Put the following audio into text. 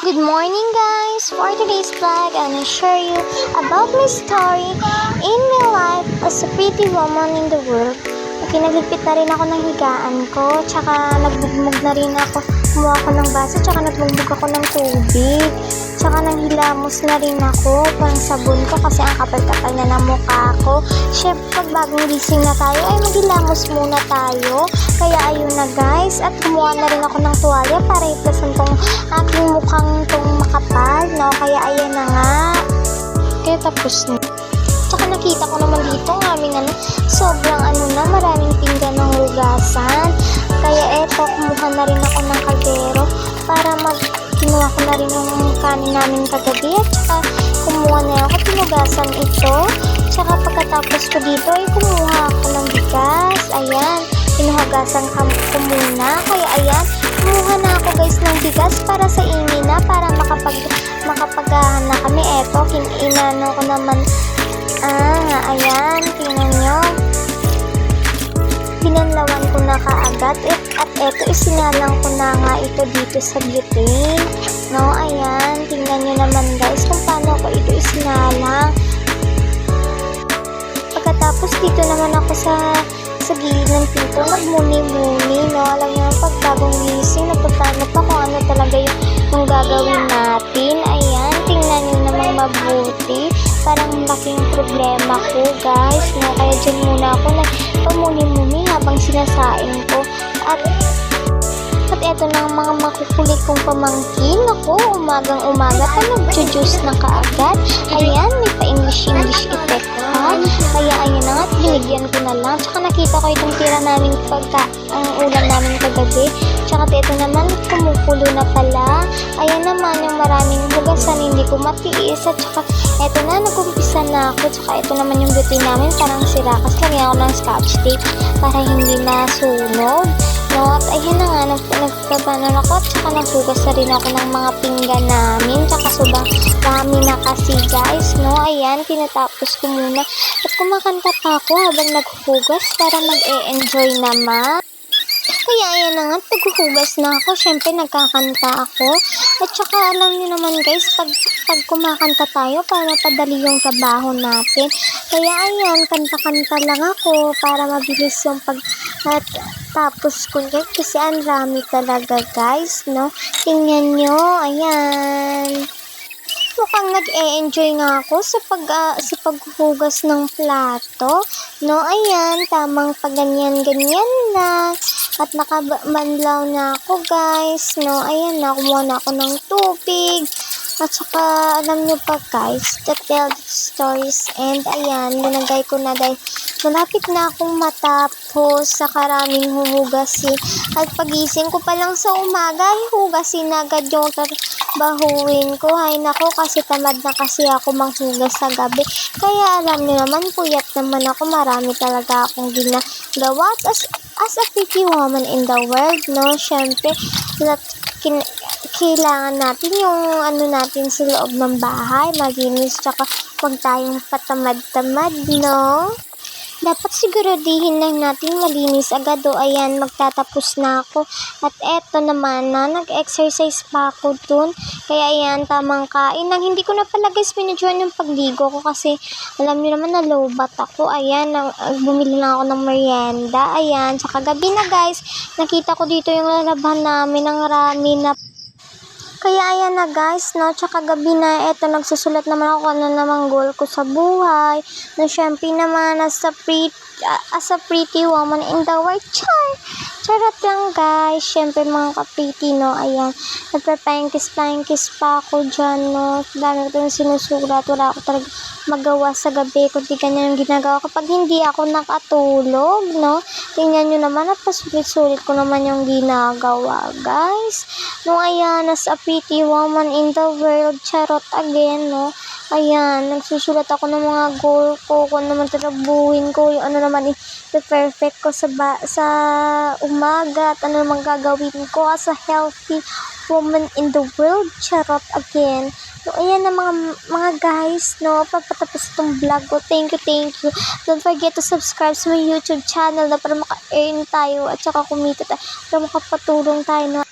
Good morning guys! For today's vlog, I'm gonna share you about my story in my life as a pretty woman in the world. Pinagligpit na rin ako ng higaan ko, tsaka nagbugmog na rin ako. Kumuha ko ng baso, tsaka nagbugbog ako ng tubig. Tsaka nanghilamos na rin ako pang sabon ko kasi ang kapal-kapal na ng mukha ko. Syempre, pag bagong gising na tayo, ay maghilamos muna tayo. Kaya ayun na guys, at kumuha na rin ako ng tuwalya para iplasan tong aking mukhang tong makapal, no? Kaya ayan na nga. Kaya tapos na. Tsaka nakita ko naman dito ang aming sobrang maraming pinggan ng hugasan. Kaya eto, kumuha na rin ako ng kaldero para kinuha ko na rin yung kanin namin kagabi. At tsaka kumuha na ako, pinugasan ito. Tsaka pagkatapos ko dito ay kumuha ako ng bigas. Ayan, pinuhagasan ko muna. Kaya ayan, kumuha na ako guys ng bigas para sa ini na, para makapagahan na kami. Eto, inano ko naman. Ayan, tingnan nyo. Pinanlawan ko na kaagad. At eto, isinalang ko na nga ito dito sa butane. No, ayan, tingnan nyo naman guys kung paano ko ito isinalang. Pagkatapos dito naman ako sa gilid ng pinto, nagmuni-muni, no? Alam nyo, pag bagong gising, napapano pa kung ano talaga yung gagawin natin. Ayan, tingnan nyo namang mabuti. Parang laking problema ko, guys, no? Kaya dyan muna ako nagpamuni-muni habang sinasain ko. At eto na ang mga makukulit kong pamangkin. Ako, umagang-umaga pa nag-juice na kaagad. Ayan, may pa-English effect pa. Kaya ayun na nga, binigyan ko na lang. Tsaka nakita ko itong tira namin ang ulam namin kagabi. Tsaka ito naman, kumukulo na pala. Ayan naman yung maraming hugasan, hindi ko matiis. At tsaka eto na, nag-umpisa na ako. Tsaka ito naman yung beauty namin, parang sira. Kasi lagyan ako ng scotch tape para hindi masunog. No, at ayun na nga, nagpapanon ako. Tsaka naghugas na rin ako ng mga pinggan namin. Tsaka sobrang dami na kasi guys. No, ayan, tinatapos ko muna. At kumakanta pa ako habang naghugas para mag-e-enjoy naman. Kaya ayan na nga, paghuhugas na ako, syempre nagkakanta ako. At saka alam niyo naman guys, pag kumakanta tayo, para mapadali yung trabaho natin. Kaya ayan, kanta-kanta lang ako para mabilis yung tapos ko guys, kasi ang rami talaga guys, no? Tingnan nyo, ayan. Mukhang nag-e-enjoy nga ako sa paghuhugas ng plato. No, ayan, tamang paganyan-ganyan lang. At nakabanlaw na ako guys. No, ayan, kumuha na ako ng tubig. At saka, alam nyo pa guys, to tell the stories. And ayan, linagay ko na guys. Malapit na akong matapos sa karaming huhugasin. At pagising ko pa lang sa umaga, hugasin na agad yung bahuin ko. Hay nako, kasi tamad na kasi ako manghugas sa gabi. Kaya alam niyo naman, puyat naman ako. Marami talaga akong ginagawa. As a pretty woman in the world, no? Syempre, kailangan natin yung natin sa loob ng bahay, malinis, tsaka huwag tayong patamad-tamad, no? Dapat siguraduhin lang natin malinis agad. O ayan, magtatapos na ako. At eto naman na, nag-exercise pa ako dun. Kaya ayan, tamang kain. Hindi ko na pala guys pinadyoan yung pagligo ko kasi alam niyo naman na low bat ako. Ayan, bumili lang ako ng merienda. Ayan, tsaka gabi na guys, nakita ko dito yung lalaban namin ng rami na. Kaya ayan na guys, no? Tsaka gabi na, eto, nagsusulat naman ako ano namang goal ko sa buhay. Na syempre naman, as a pretty woman in the world. Charot lang guys. Syempre mga ka-pretty, no? Ayan, nagpa-pankis pa ako dyan, no? Dami ko yung sinusulat. Wala ako talaga magawa sa gabi. Kundi ganyan yung ginagawa kapag hindi ako nakatulog, no? Tingnan nyo naman at pasulit-sulit ko naman yung ginagawa, guys. No, ayan, as a pretty woman in the world, charot again, no? Ayan, nagsusulat ako ng mga goal ko, kung naman tatabuhin ko, yung naman i-perfect ko sa umaga, at ano naman gagawin ko as a healthy woman in the world, charot again. So, ayan na mga guys, no, papatapos itong vlog ko. Thank you. Don't forget to subscribe sa my YouTube channel na para maka-earn tayo at saka kumita tayo, para makapatulong tayo, no.